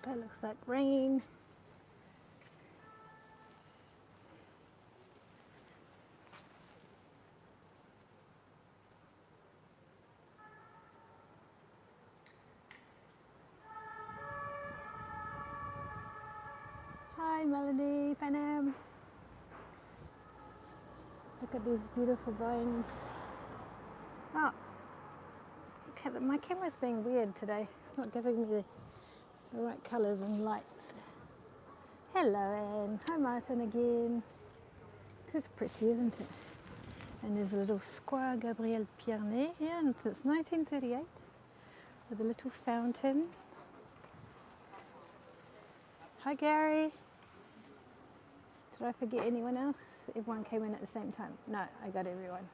That looks like rain. Hi Melody, Panam. Look at these beautiful vines. Oh, okay, my camera's being weird today. It's not giving me the right colours and lights. Hello Anne. Hi Martin again. This is pretty, isn't it? And there's a little Square Gabriel Piernet here, and since 1938, with a little fountain. Hi Gary. Did I forget anyone else? Everyone came in at the same time. No, I got everyone.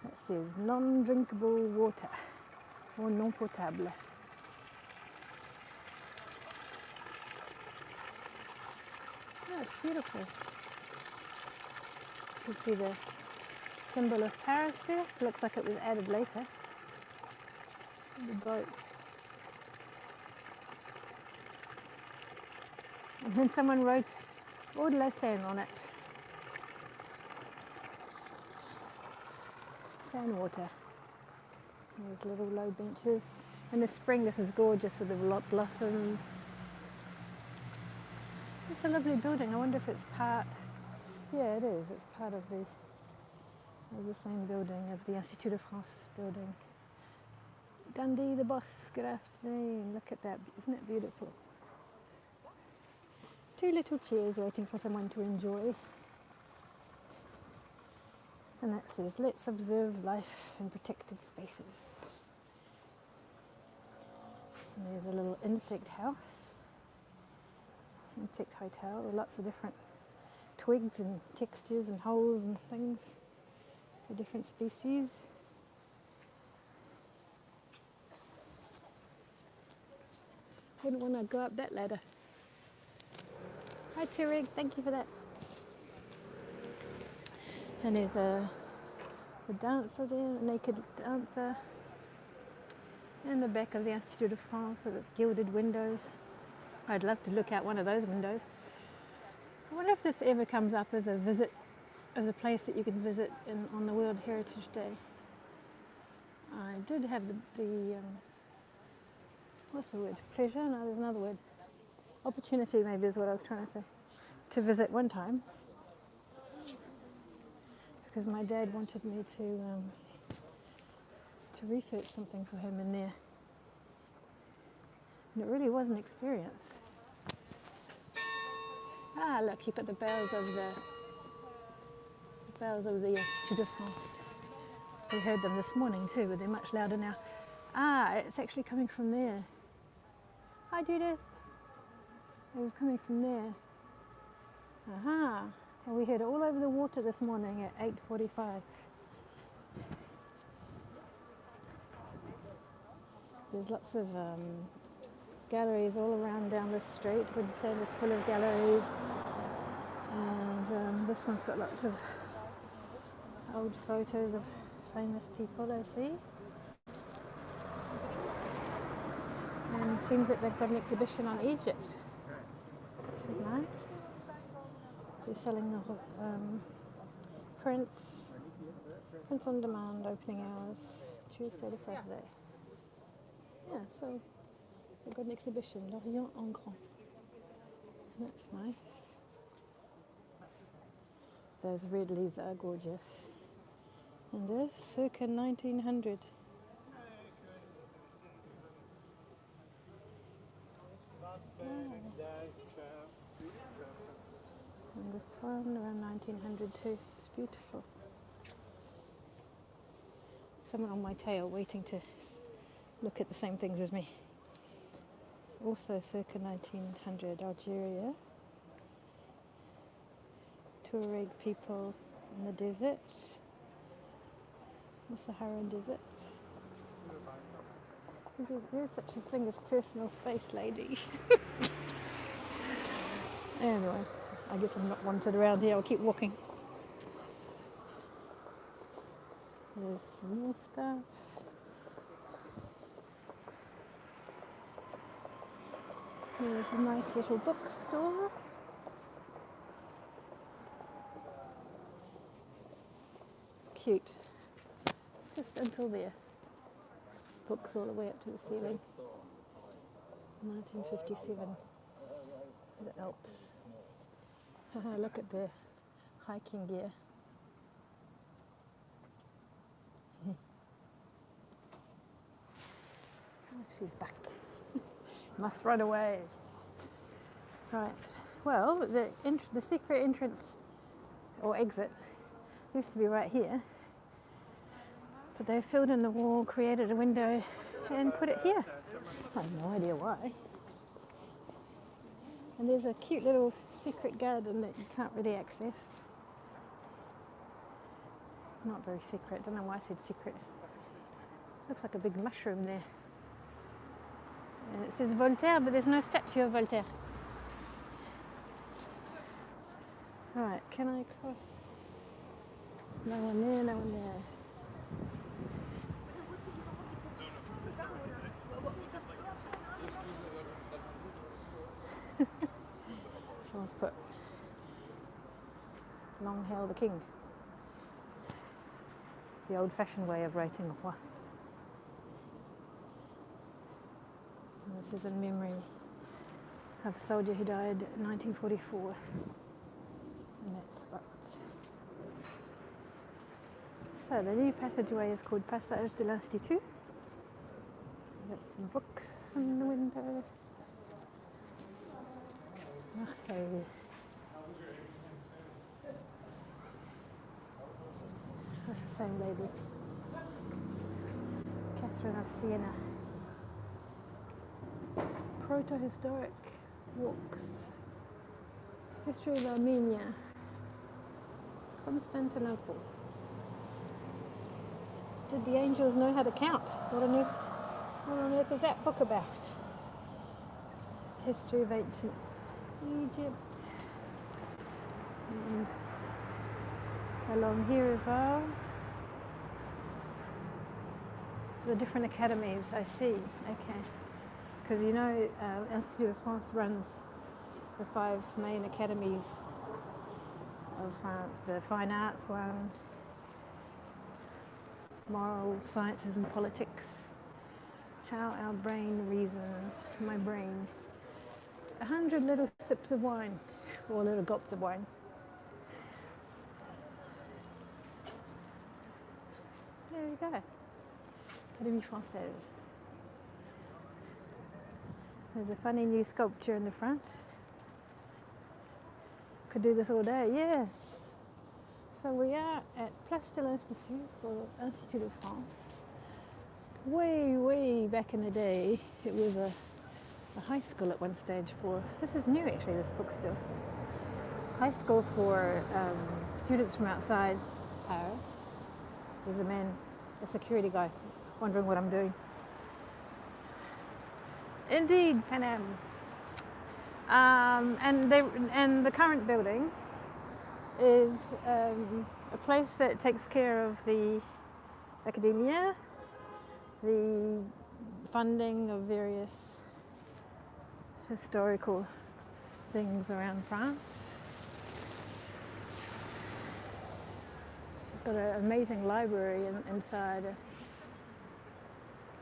That says non-drinkable water, or non potable. Oh, it's beautiful. You can see the symbol of Paris there. Looks like it was added later. The boat. And then someone wrote Rue de Seine on it. Sand water. There's little low benches. In the spring this is gorgeous with the blossoms. It's a lovely building. I wonder if it's part, yeah it is, it's part of the same building of the Institut de France building. Dundee the boss, good afternoon. Look at that, isn't it beautiful? Two little chairs waiting for someone to enjoy. And that says, let's observe life in protected spaces. And there's a little insect house, insect hotel with lots of different twigs and textures and holes and things for different species. Wouldn't want to go up that ladder. Hi Tereg, thank you for that. And there's a dancer there, a naked dancer. In the back of the Institut de France with its gilded windows. I'd love to look out one of those windows. I wonder if this ever comes up as a visit, as a place that you can visit on the World Heritage Day. I did have the what's the word? Pleasure? No, there's another word. Opportunity maybe is what I was trying to say. To visit one time. Because my dad wanted me to research something for him in there. And it really was an experience. Ah, look, you've got the bells of the Institut de France. We heard them this morning too, but they're much louder now. Ah, it's actually coming from there. Hi Judith. It was coming from there. Aha. And we heard it all over the water this morning at 8:45. There's lots of galleries all around down this street. Rue de Seine is full of galleries. And this one's got lots of old photos of famous people, I see. And it seems that they've got an exhibition on Egypt, which is nice. They're selling the prints on demand, opening hours, Tuesday to Saturday. Yeah, so they've got an exhibition, L'Orient en Grand. That's nice. Those red leaves are gorgeous. And this, circa 1900. And this one around 1900 too. It's beautiful. Someone on my tail waiting to look at the same things as me. Also circa 1900, Algeria. Tuareg people in the desert. The Saharan desert. There's such a thing as personal space, lady. Anyway, I guess I'm not wanted around here. I'll keep walking. There's some more stuff. Here's a nice little bookstore. It's cute. Just until there. Books all the way up to the ceiling. 1957. The Alps. Look at the hiking gear. Oh, she's back. Must run away. Right. Well, the secret entrance or exit used to be right here, but they filled in the wall, created a window, and put it here. I have no idea why. And there's a cute little secret garden that you can't really access. Not very secret. Don't know why I said secret. Looks like a big mushroom there. And it says Voltaire, but there's no statue of Voltaire. Right, can I cross? No one there, no one there. Someone's put Long Hail the King. The old-fashioned way of writing roi. And this is in memory of a soldier who died in 1944 in that spot. So the new passageway is called Passage de l'Institut. Got some books in the window. Marseille. That's the same lady. Catherine of Siena. Proto-historic walks. History of Armenia. Constantinople. Did the angels know how to count? What on earth is that book about? History of ancient Egypt. And along here as well. The different academies, I see. Okay. Because you know, Institut de France runs the 5 main academies of France. The fine arts one, moral sciences and politics, how our brain reasons, my brain. 100 little sips of wine, or little gulps of wine. There we go. Académie Française. There's a funny new sculpture in the front. Could do this all day, yes. So we are at Place de l'Institut, or Institut de France. Way back in the day, it was a high school at one stage for, this is new actually, this book still. High school for students from outside Paris. There's a man, a security guy, wondering what I'm doing. Indeed, Pan Am. And the current building is a place that takes care of the academia, the funding of various historical things around France. It's got an amazing library inside,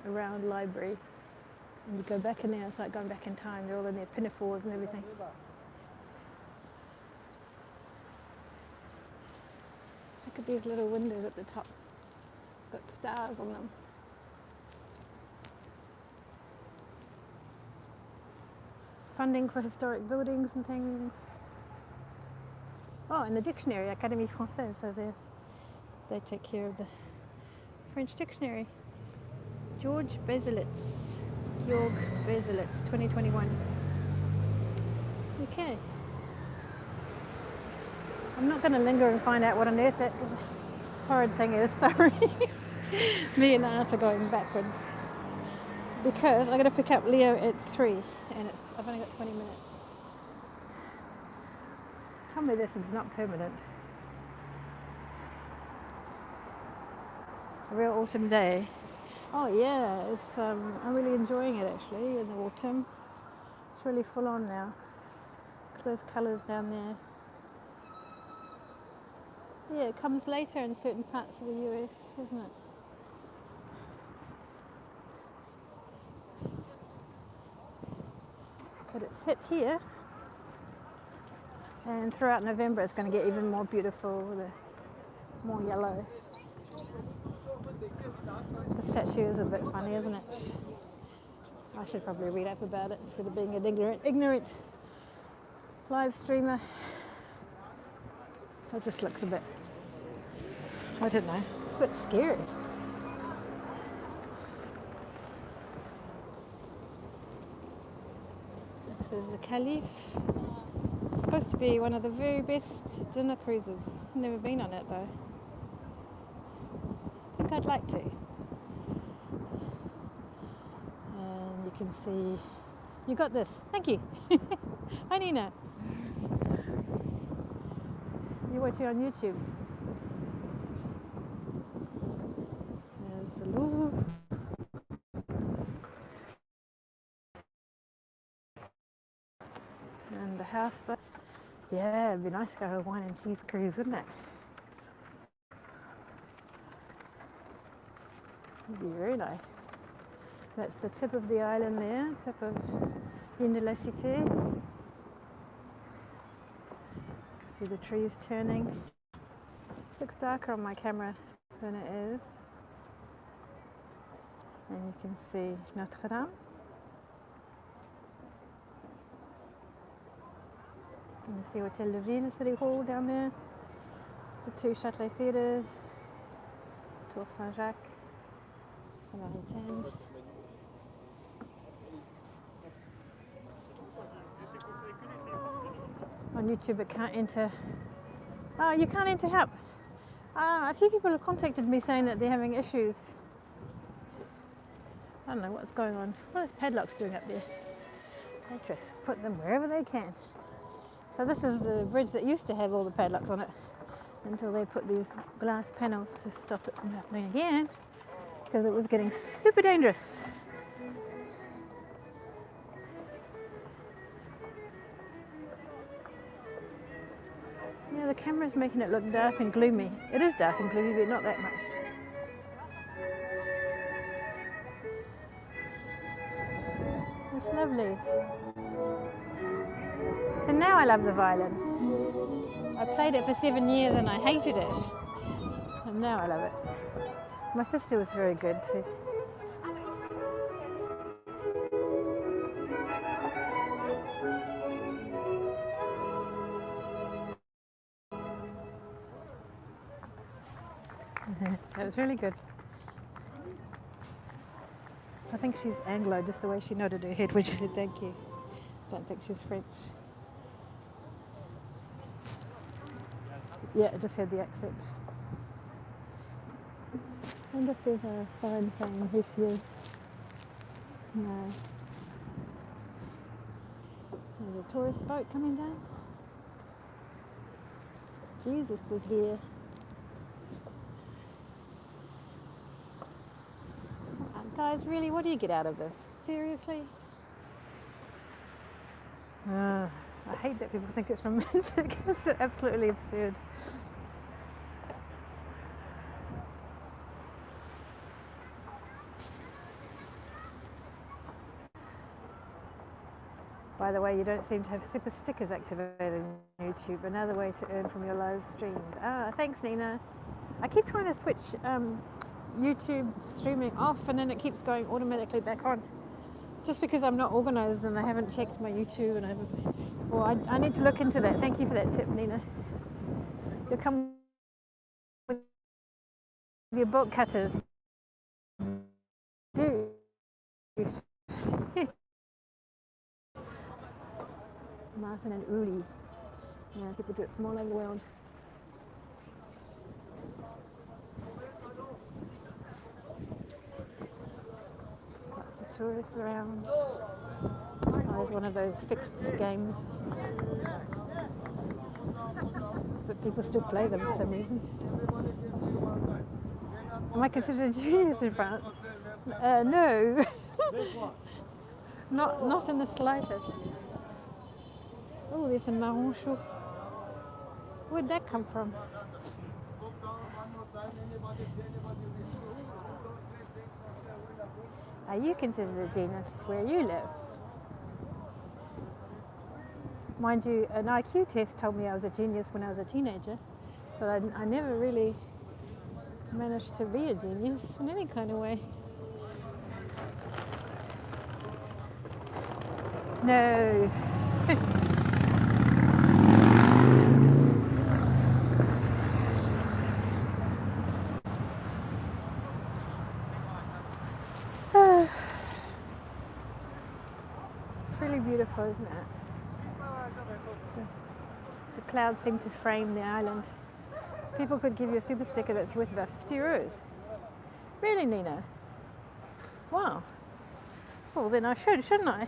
a round library. And you go back in there, it's like going back in time. They're all in their pinafores and everything. Look at these little windows at the top. Got stars on them. Funding for historic buildings and things. Oh, and the dictionary, Académie Française, so they take care of the French dictionary. George Baselitz. Georg Baselitz, 2021. Okay. I'm not going to linger and find out what on earth that horrid thing is, sorry. Me and Art are going backwards. Because I'm going to pick up Leo at 3 and I've only got 20 minutes. Tell me this is not permanent. A real autumn day. Oh yeah, I'm really enjoying it actually in the autumn. It's really full on now. Look at those colours down there. Yeah, it comes later in certain parts of the US, doesn't it? But it's hit here, and throughout November it's going to get even more beautiful with a more yellow. The statue is a bit funny, isn't it? I should probably read up about it instead of being an ignorant live streamer. It just looks a bit, I don't know, it's a bit scary. This is the Caliph. It's supposed to be one of the very best dinner cruises. Never been on it though. I think I'd like to. And you can see, you got this. Thank you. Hi Nina. You're watching on YouTube. There's the Louvre. And the houseboat. Yeah, it'd be nice to go on a wine and cheese cruise, wouldn't it? It'd be very nice. That's the tip of the island there, tip of Île de la Cité. See the trees turning. Looks darker on my camera than it is. And you can see Notre Dame. And you see Hotel de Ville, City Hall down there. The two Chatelet theatres. Tour Saint-Jacques. Saint-Marie. On YouTube it can't enter. Oh, you can't enter house. A few people have contacted me saying that they're having issues. I don't know what's going on. What are those padlocks doing up there? They just put them wherever they can. So this is the bridge that used to have all the padlocks on it until they put these glass panels to stop it from happening again because it was getting super dangerous. Yeah, the camera's making it look dark and gloomy. It is dark and gloomy, but not that much. It's lovely. And now I love the violin. I played it for 7 years and I hated it. And now I love it. My sister was very good too. That was really good. I think she's Anglo, just the way she nodded her head when she said thank you. I don't think she's French. Yeah, I just heard the accent. I wonder if there's a sign saying refuge. No. There's a tourist boat coming down. Jesus was here. Guys, really, what do you get out of this? Seriously? I hate that people think it's romantic. It's absolutely absurd. By the way, you don't seem to have super stickers activated on YouTube. Another way to earn from your live streams. Thanks, Nina. I keep trying to switch YouTube streaming off and then it keeps going automatically back on. Just because I'm not organised and I haven't checked my YouTube and I haven't... Well, I need to look into that. Thank you for that tip, Nina. You'll come with your bolt cutters. Do. Martin and Uli. Yeah, people do it from all over the world. Lots of tourists around. Oh, there's one of those fixed games. But people still play them for some reason. Am I considered a genius in France? No. Not in the slightest. Oh, there's some marron chaud. Where'd that come from? Are you considered a genius where you live? Mind you, an IQ test told me I was a genius when I was a teenager, but I never really managed to be a genius in any kind of way. No. It's really beautiful, isn't it? The clouds seem to frame the island. People could give you a super sticker that's worth about 50 euros. Really, Nina? Wow. Well, then I should, shouldn't I?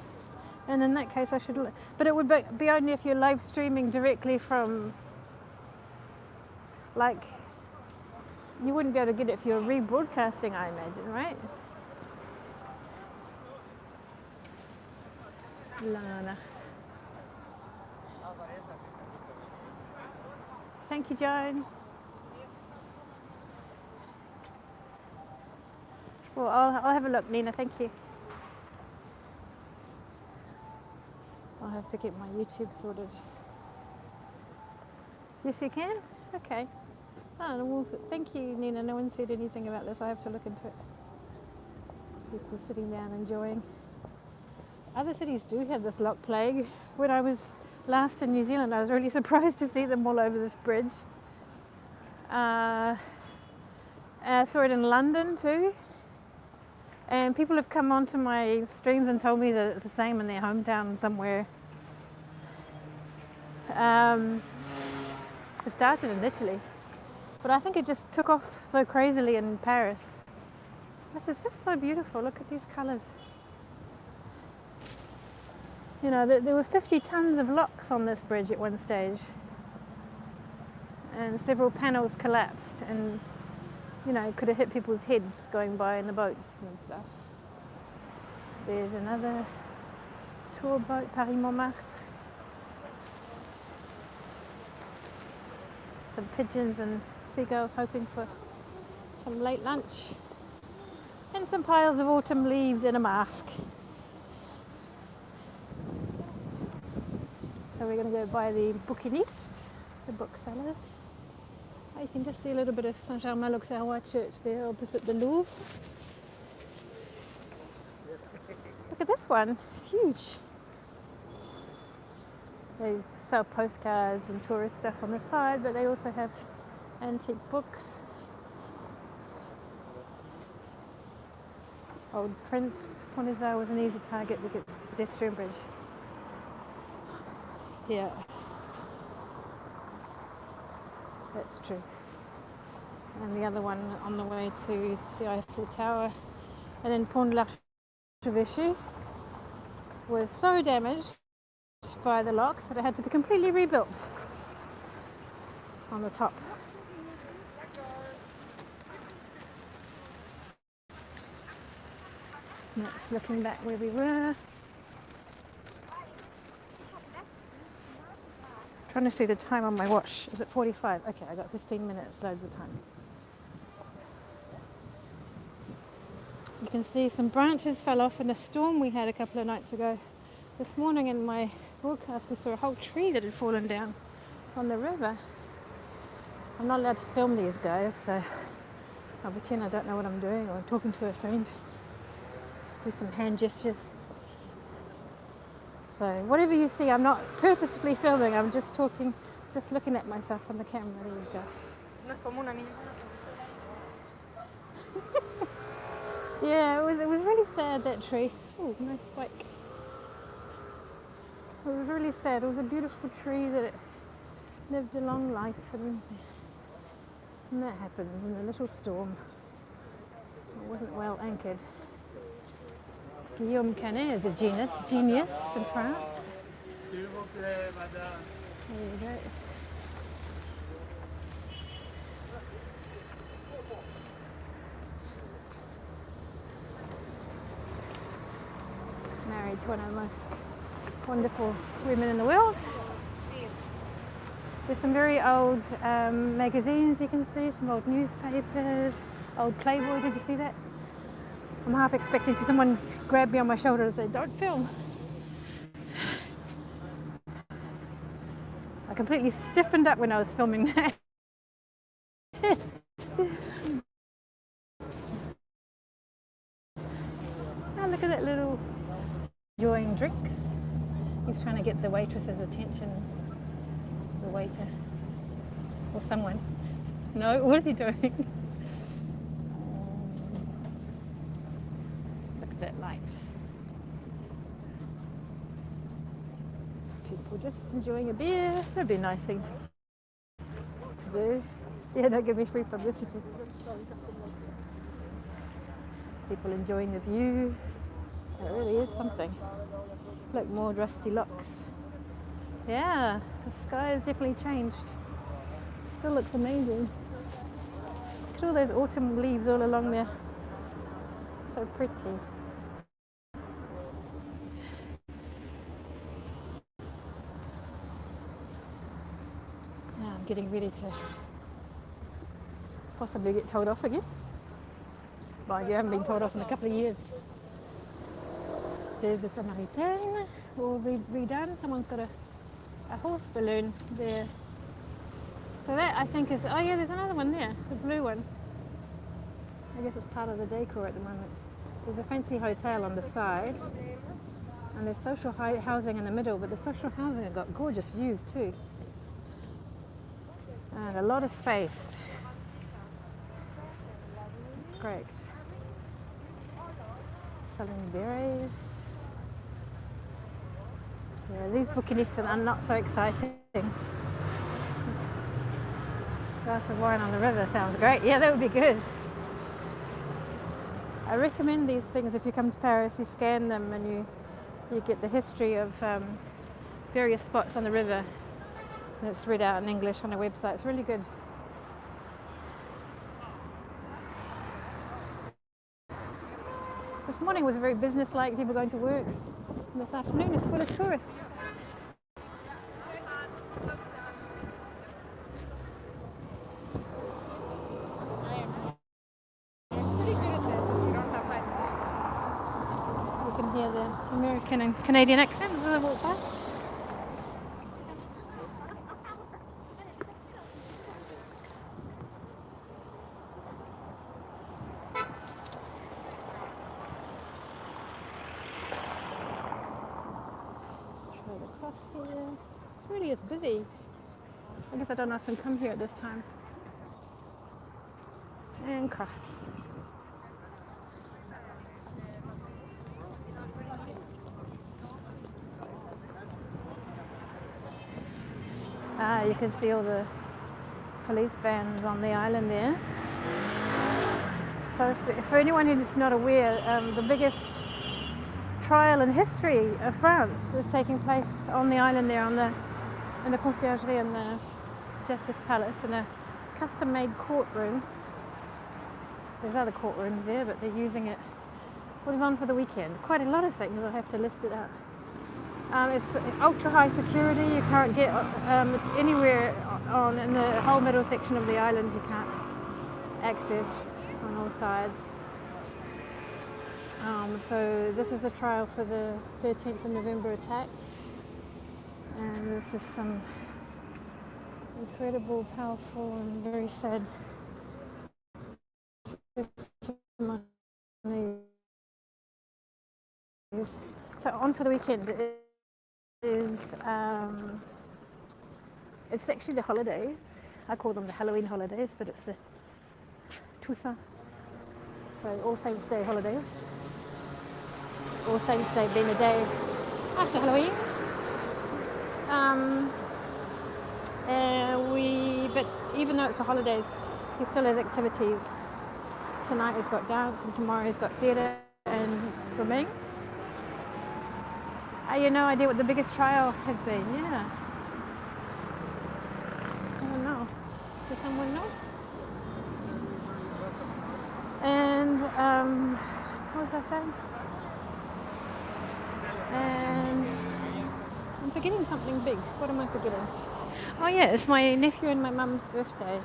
And in that case, I should. But it would be only if you're live streaming directly from. Like, you wouldn't be able to get it if you're rebroadcasting, I imagine, right? Lana. Thank you, Joan. Well, I'll have a look, Nina. Thank you. I'll have to get my YouTube sorted. Yes, you can? Okay. Oh, well, thank you, Nina. No one said anything about this. I have to look into it. People sitting down enjoying. Other cities do have this lock plague. When I was last in New Zealand, I was really surprised to see them all over this bridge. I saw it in London too. And people have come onto my streams and told me that it's the same in their hometown somewhere. It started in Italy, but I think it just took off so crazily in Paris. This is just so beautiful. Look at these colours. You know, there were 50 tons of locks on this bridge at one stage, and several panels collapsed, and you know, could have hit people's heads going by in the boats and stuff. There's another tour boat, Paris-Montmartre. Some pigeons and seagulls hoping for some late lunch. And some piles of autumn leaves in a mask. So we're going to go by the bouquinistes, the booksellers. You can just see a little bit of Saint-Germain-l'Auxerrois church there opposite the Louvre. Look at this one, it's huge. They sell postcards and tourist stuff on the side, but they also have antique books. Old prints. Ponizar was an easy target because it's a pedestrian bridge. Yeah. That's true. And the other one on the way to the Eiffel Tower. And then Pont de l'Archevêché was so damaged by the locks that it had to be completely rebuilt on the top. Next, looking back where we were. Trying to see the time on my watch. Is it 45? Okay, I got 15 minutes, loads of time. You can see some branches fell off in a storm we had a couple of nights ago. This morning in my broadcast we saw a whole tree that had fallen down on the river. I'm not allowed to film these guys, so I'll pretend I don't know what I'm doing, or I'm talking to a friend. Do some hand gestures. So whatever you see, I'm not purposefully filming, I'm just talking, just looking at myself on the camera. There you go. Yeah, it was really sad, that tree. Oh, nice bike. It was really sad. It was a beautiful tree that it lived a long life, and that happens in a little storm. It wasn't well anchored. Guillaume Canet is a genius in France. There you go. He's married to one of the most wonderful women in the world. There's some very old magazines you can see, some old newspapers, old Playboy, did you see that? I'm half expecting someone to grab me on my shoulder and say, don't film. I completely stiffened up when I was filming that. Oh, look at that little enjoying drinks. He's trying to get the waitress's attention, the waiter, or someone. No, what is he doing? Look at that light. People just enjoying a beer. That'd be a nice thing to do. Yeah, don't give me free publicity. People enjoying the view. It really is something. Look, more rusty locks. Yeah, the sky has definitely changed. Still looks amazing. Look at all those autumn leaves all along there. So pretty. Now I'm getting ready to possibly get told off again. Like you haven't been told off in a couple of years. There's the Samaritan, all redone. Someone's got a horse balloon there. So that I think is, oh yeah, there's another one there, the blue one. I guess it's part of the decor at the moment. There's a fancy hotel on the side, and there's social housing in the middle, but the social housing have got gorgeous views too. And a lot of space. It's great. Selling berries. Yeah, these bukinistas are not so exciting. Glass of wine on the river sounds great. Yeah, that would be good. I recommend these things if you come to Paris. You scan them and you get the history of various spots on the river. And it's read out in English on a website. It's really good. This morning was very business-like, people going to work. And this afternoon is full of tourists. You can hear the American and Canadian accents as I walk past. Here. It really is busy. I guess I don't often come here at this time. And cross. You can see all the police vans on the island there. So for anyone who's not aware, the biggest trial in history of France is taking place on the island there, in the conciergerie and the Justice Palace, in a custom-made courtroom. There's other courtrooms there, but they're using it. What is on for the weekend? Quite a lot of things. I'll have to list it out. It's ultra-high security. You can't get anywhere in the whole middle section of the island. You can't access on all sides. So this is the trial for the 13th of November attacks, and there's just some incredible, powerful and very sad testimonies. So on for the weekend is it's actually the holidays. I call them the Halloween holidays, but it's the Toussaint, so All Saints' Day holidays. All Saints' Day being the day after Halloween. But even though it's the holidays, he still has activities. Tonight he's got dance, and tomorrow he's got theatre and swimming. You have no idea what the biggest trial has been, yeah. I don't know. Does someone know? And what was I saying? And I'm forgetting something big. What am I forgetting? Oh yeah, it's my nephew and my mum's birthday.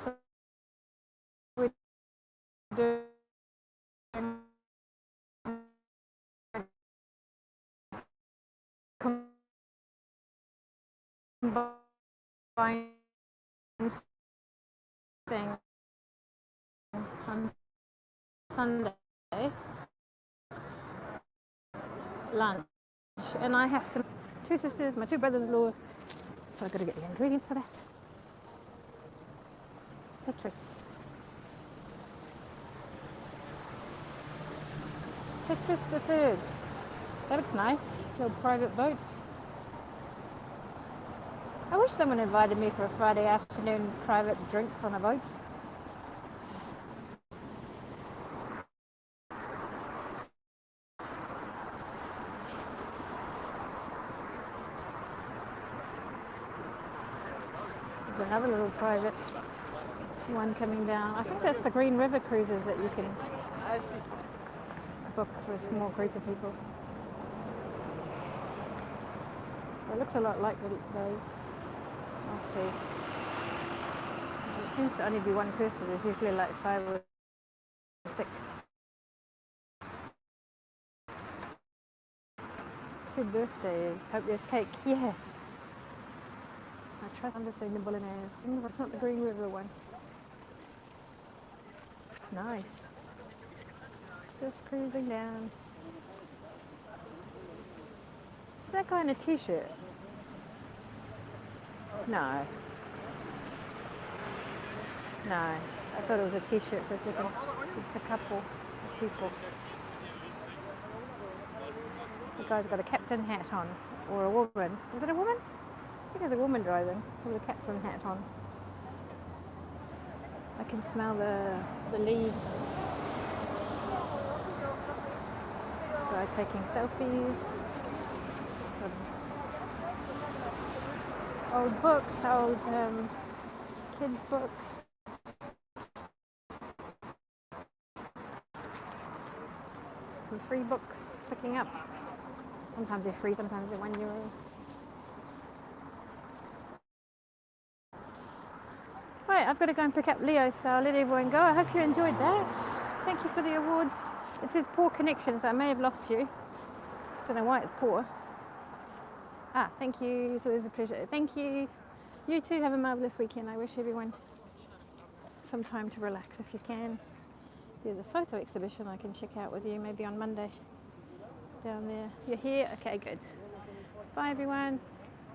So we're doing combined thing on Sunday lunch, and I have to two sisters, my two brothers-in-law. So I've got to get the ingredients for that. Petrus the Third. That looks nice. Little private boat. I wish someone invited me for a Friday afternoon private drink on a boat. There's another little private one coming down. I think that's the Green River cruises that you can book for a small group of people. It looks a lot like those. I'll see. It seems to only be one person. There's usually like 5 or 6. 2 birthdays. Hope there's cake. Yes. I trust understanding the bolognese. It's not the Green River one. Nice. Just cruising down. Is that guy in a t-shirt? No. No. I thought it was a t-shirt for a second. It's a couple of people. The guy's got a captain hat on. Or a woman. Is it a woman? I think it's a woman driving with a captain hat on. I can smell the leaves. Guy taking selfies. Some old books, old kids' books. Some free books picking up. Sometimes they're free, sometimes they're €1. Right, I've got to go and pick up Leo, so I'll let everyone go. I hope you enjoyed that. Thank you for the awards. It says poor connection, so I may have lost you. Don't know why it's poor. Thank you. It's always a pleasure. Thank you. You too have a marvellous weekend. I wish everyone some time to relax if you can. There's a photo exhibition I can check out with you maybe on Monday down there. You're here? Okay, good. Bye everyone.